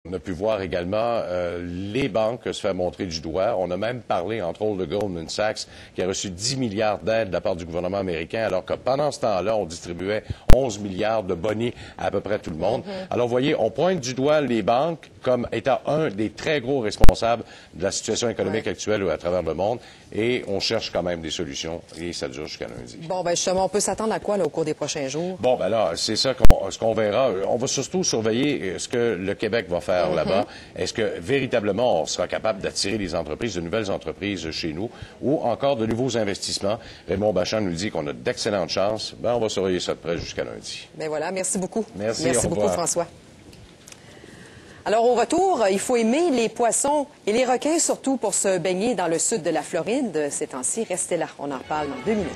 On a pu voir également les banques se faire montrer du doigt. On a même parlé, entre autres, de Goldman Sachs, qui a reçu 10 milliards d'aides de la part du gouvernement américain, alors que pendant ce temps-là, on distribuait 11 milliards de bonnies à peu près tout le monde. Alors, vous voyez, on pointe du doigt les banques comme étant un des très gros responsables de la situation économique actuelle à travers le monde. Et on cherche quand même des solutions, et ça dure jusqu'à lundi. Bon, ben justement, on peut s'attendre à quoi là, au cours des prochains jours? Bon, ben là, c'est ça ce qu'on verra. On va surtout surveiller ce que le Québec va faire là-bas. Est-ce que véritablement on sera capable d'attirer des entreprises, de nouvelles entreprises chez nous, ou encore de nouveaux investissements? Raymond Bachand nous dit qu'on a d'excellentes chances. Ben, on va surveiller ça de près jusqu'à lundi. Ben voilà, merci beaucoup. Merci beaucoup, François. Alors, au retour, il faut aimer les poissons et les requins, surtout pour se baigner dans le sud de la Floride. Ces temps-ci, restez là. On en reparle dans 2 minutes.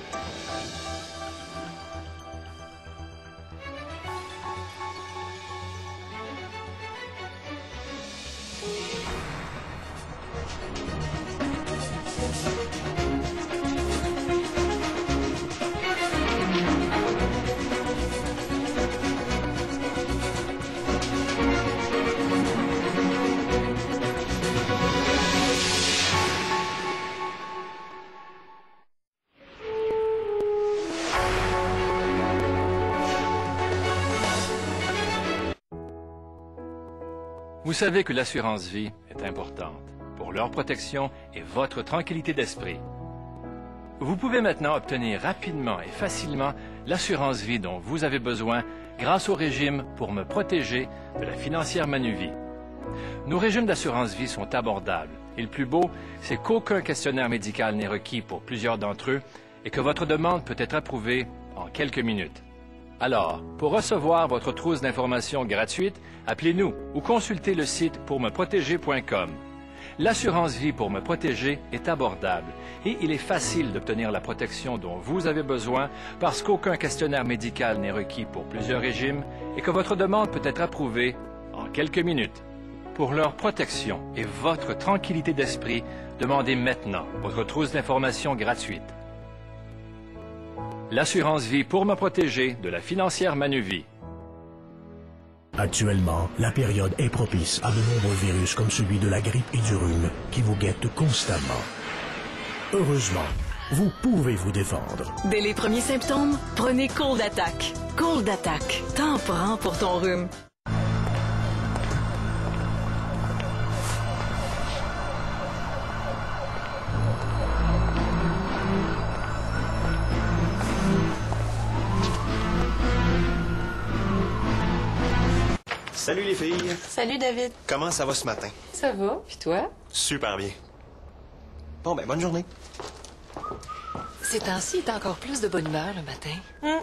Vous savez que l'assurance vie est importante pour leur protection et votre tranquillité d'esprit. Vous pouvez maintenant obtenir rapidement et facilement l'assurance vie dont vous avez besoin grâce au régime pour me protéger de la financière Manuvie. Nos régimes d'assurance vie sont abordables et le plus beau, c'est qu'aucun questionnaire médical n'est requis pour plusieurs d'entre eux et que votre demande peut être approuvée en quelques minutes. Alors, pour recevoir votre trousse d'informations gratuite, appelez-nous ou consultez le site pourmeprotéger.com. L'assurance vie pour me protéger est abordable et il est facile d'obtenir la protection dont vous avez besoin parce qu'aucun questionnaire médical n'est requis pour plusieurs régimes et que votre demande peut être approuvée en quelques minutes. Pour leur protection et votre tranquillité d'esprit, demandez maintenant votre trousse d'informations gratuite. L'assurance vie pour me protéger de la financière Manuvie. Actuellement, la période est propice à de nombreux virus comme celui de la grippe et du rhume qui vous guettent constamment. Heureusement, vous pouvez vous défendre. Dès les premiers symptômes, prenez Cold Attack. Cold Attack, t'en prends pour ton rhume. Salut les filles. Salut David. Comment ça va ce matin? Ça va, puis toi? Super bien. Bon, ben, bonne journée. Ces temps-ci, t'as encore plus de bonne humeur le matin.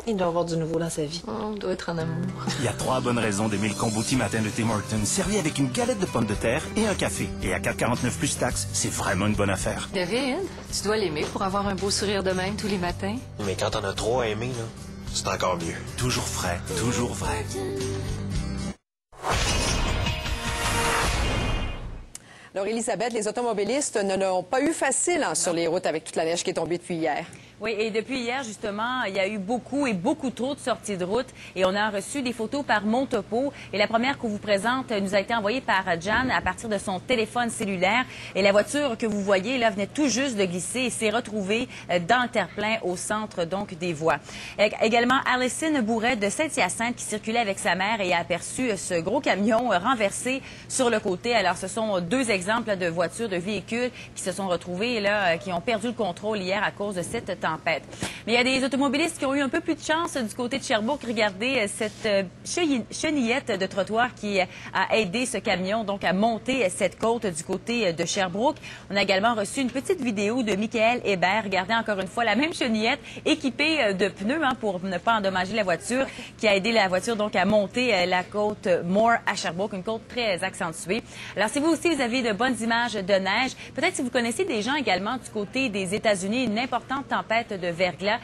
Il doit y avoir du nouveau dans sa vie. On doit être en amour. Il y a 3 bonnes raisons d'aimer le kombucha matin de Tim Hortons, servi avec une galette de pommes de terre et un café. Et à 4,49 plus taxes, c'est vraiment une bonne affaire. David, tu dois l'aimer pour avoir un beau sourire de même tous les matins. Mais quand on a 3 à aimer, là, c'est encore mieux. Toujours frais, toujours vrai. Alors, Elisabeth, les automobilistes ne l'ont pas eu facile sur les routes avec toute la neige qui est tombée depuis hier. Oui, et depuis hier, justement, il y a eu beaucoup trop de sorties de route et on a reçu des photos par Montopo. Et la première qu'on vous présente nous a été envoyée par Jan à partir de son téléphone cellulaire. Et la voiture que vous voyez, là, venait tout juste de glisser et s'est retrouvée dans le terre-plein au centre, donc, des voies. Également, Alison Bourret de Saint-Hyacinthe qui circulait avec sa mère et a aperçu ce gros camion renversé sur le côté. Alors, ce sont 2 exemples de voitures, de véhicules qui se sont retrouvés, là, qui ont perdu le contrôle hier à cause de cette tempête. Mais il y a des automobilistes qui ont eu un peu plus de chance du côté de Sherbrooke. Regardez cette chenillette de trottoir qui a aidé ce camion donc à monter cette côte du côté de Sherbrooke. On a également reçu une petite vidéo de Michael Hébert. Regardez encore une fois la même chenillette équipée de pneus pour ne pas endommager la voiture qui a aidé la voiture donc à monter la côte Moore à Sherbrooke, une côte très accentuée. Alors si vous aussi vous avez de bonnes images de neige, peut-être si vous connaissez des gens également du côté des États-Unis, une importante tempête de verglas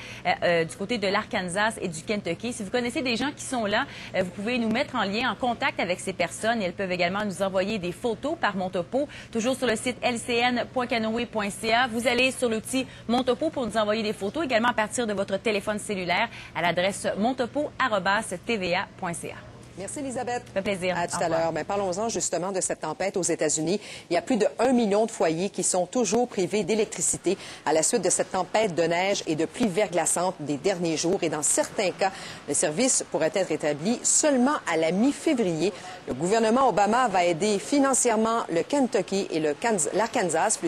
du côté de l'Arkansas et du Kentucky. Si vous connaissez des gens qui sont là, vous pouvez nous mettre en lien, en contact avec ces personnes. Et elles peuvent également nous envoyer des photos par Montopo, toujours sur le site lcn.canoe.ca. Vous allez sur l'outil Montopo pour nous envoyer des photos, également à partir de votre téléphone cellulaire à l'adresse montopo@tva.ca. Merci, Elisabeth. Ça fait plaisir. À tout à l'heure. Parlons-en justement de cette tempête aux États-Unis. Il y a plus de 1 million de foyers qui sont toujours privés d'électricité à la suite de cette tempête de neige et de pluie verglaçante des derniers jours. Et dans certains cas, le service pourrait être établi seulement à la mi-février. Le gouvernement Obama va aider financièrement le Kentucky et l'Arkansas,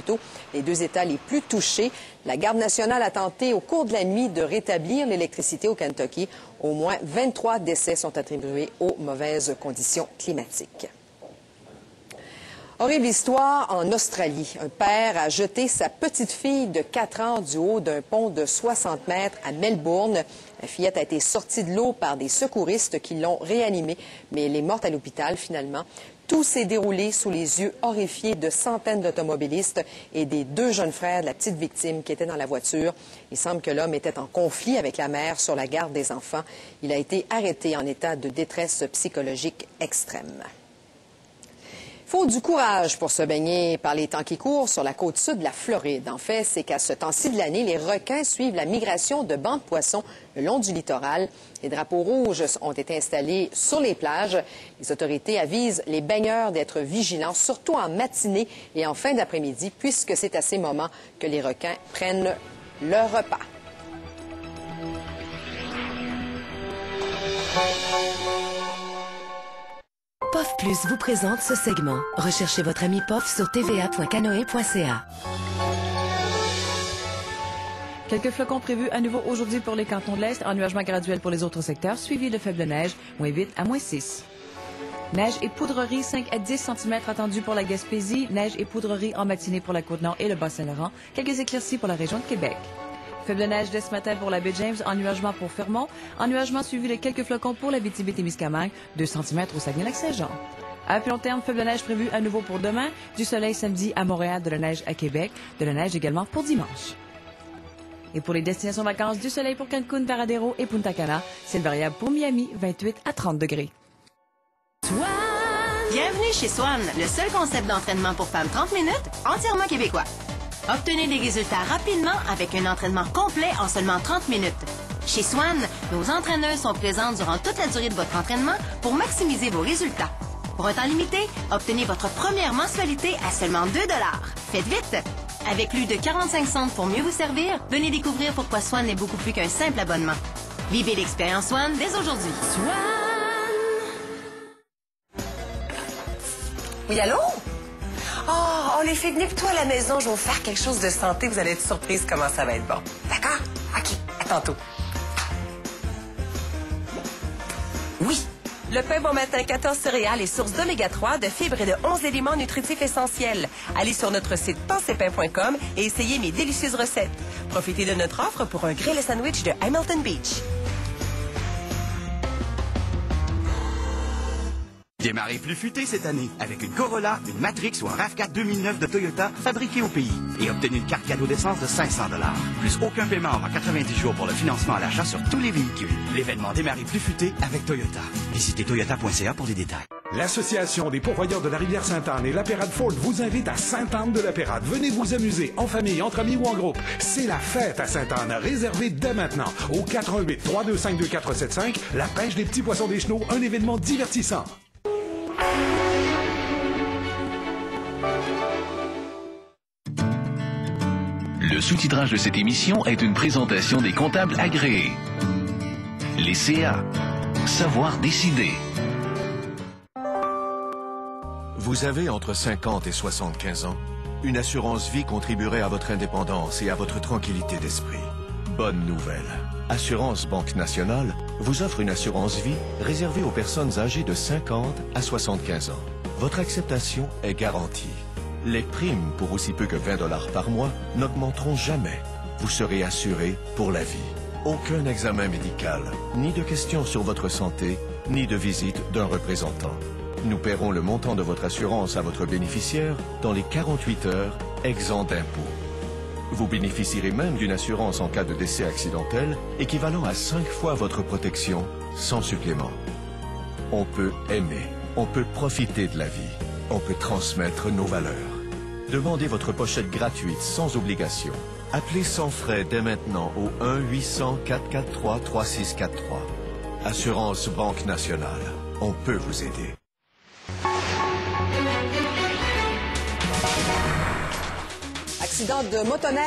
les deux États les plus touchés. La Garde nationale a tenté au cours de la nuit de rétablir l'électricité au Kentucky. Au moins 23 décès sont attribués aux mauvaises conditions climatiques. Horrible histoire en Australie. Un père a jeté sa petite fille de 4 ans du haut d'un pont de 60 mètres à Melbourne. La fillette a été sortie de l'eau par des secouristes qui l'ont réanimée, mais elle est morte à l'hôpital finalement. Tout s'est déroulé sous les yeux horrifiés de centaines d'automobilistes et des 2 jeunes frères de la petite victime qui étaient dans la voiture. Il semble que l'homme était en conflit avec la mère sur la garde des enfants. Il a été arrêté en état de détresse psychologique extrême. Il faut du courage pour se baigner par les temps qui courent sur la côte sud de la Floride. En fait, c'est qu'à ce temps-ci de l'année, les requins suivent la migration de bancs de poissons le long du littoral. Les drapeaux rouges ont été installés sur les plages. Les autorités avisent les baigneurs d'être vigilants, surtout en matinée et en fin d'après-midi, puisque c'est à ces moments que les requins prennent leur repas. POF Plus vous présente ce segment. Recherchez votre ami POF sur tva.canoe.ca. Quelques flocons prévus à nouveau aujourd'hui pour les cantons de l'Est, ennuagement graduel pour les autres secteurs, suivi de faible neige, moins 8 à moins 6. Neige et poudrerie, 5 à 10 cm attendus pour la Gaspésie. Neige et poudrerie en matinée pour la Côte-Nord et le Bas-Saint-Laurent. Quelques éclaircies pour la région de Québec. Faible neige dès ce matin pour la baie James, ennuagement pour Fermont. Ennuagement suivi de quelques flocons pour la Abitibi-Témiscamingue, 2 cm au Saguenay-Lac-Saint-Jean. À plus long terme, faible neige prévue à nouveau pour demain. Du soleil samedi à Montréal, de la neige à Québec. De la neige également pour dimanche. Et pour les destinations vacances, du soleil pour Cancun, Varadero et Punta Cana. C'est le variable pour Miami, 28 à 30 degrés. Bienvenue chez Swan, le seul concept d'entraînement pour femmes 30 minutes, entièrement québécois. Obtenez des résultats rapidement avec un entraînement complet en seulement 30 minutes. Chez Swan, nos entraîneuses sont présentes durant toute la durée de votre entraînement pour maximiser vos résultats. Pour un temps limité, obtenez votre première mensualité à seulement 2 $. Faites vite! Avec plus de 45 centres pour mieux vous servir, venez découvrir pourquoi Swan est beaucoup plus qu'un simple abonnement. Vivez l'expérience Swan dès aujourd'hui. Oui, allô? Oh, les filles, venez plutôt à la maison. Je vais vous faire quelque chose de santé. Vous allez être surprise comment ça va être bon. D'accord? OK, à tantôt. Oui, le pain bon matin 14 céréales est source d'oméga 3, de fibres et de 11 éléments nutritifs essentiels. Allez sur notre site pensezpain.com et essayez mes délicieuses recettes. Profitez de notre offre pour un grill et sandwich de Hamilton Beach. Démarrez plus futé cette année avec une Corolla, une Matrix ou un RAV4 2009 de Toyota fabriqué au pays. Et obtenez une carte cadeau d'essence de 500 $. Plus aucun paiement avant 90 jours pour le financement à l'achat sur tous les véhicules. L'événement Démarrez plus futé avec Toyota. Visitez toyota.ca pour les détails. L'Association des pourvoyeurs de la Rivière-Sainte-Anne et la Pérade Fold vous invite à Sainte-Anne de la Pérade. Venez vous amuser en famille, entre amis ou en groupe. C'est la fête à Sainte-Anne. Réservez dès maintenant au 418-325-2475. La pêche des petits poissons des chenaux, un événement divertissant. Le sous-titrage de cette émission est une présentation des comptables agréés. Les CA. Savoir décider. Vous avez entre 50 et 75 ans. Une assurance vie contribuerait à votre indépendance et à votre tranquillité d'esprit. Bonne nouvelle. Assurance Banque Nationale vous offre une assurance vie réservée aux personnes âgées de 50 à 75 ans. Votre acceptation est garantie. Les primes pour aussi peu que 20 $ par mois n'augmenteront jamais. Vous serez assuré pour la vie. Aucun examen médical, ni de questions sur votre santé, ni de visite d'un représentant. Nous paierons le montant de votre assurance à votre bénéficiaire dans les 48 heures, exempt d'impôt. Vous bénéficierez même d'une assurance en cas de décès accidentel équivalent à 5 fois votre protection, sans supplément. On peut aimer, on peut profiter de la vie, on peut transmettre nos valeurs. Demandez votre pochette gratuite sans obligation. Appelez sans frais dès maintenant au 1-800-443-3643. Assurance Banque Nationale. on peut vous aider. Accident de motoneige.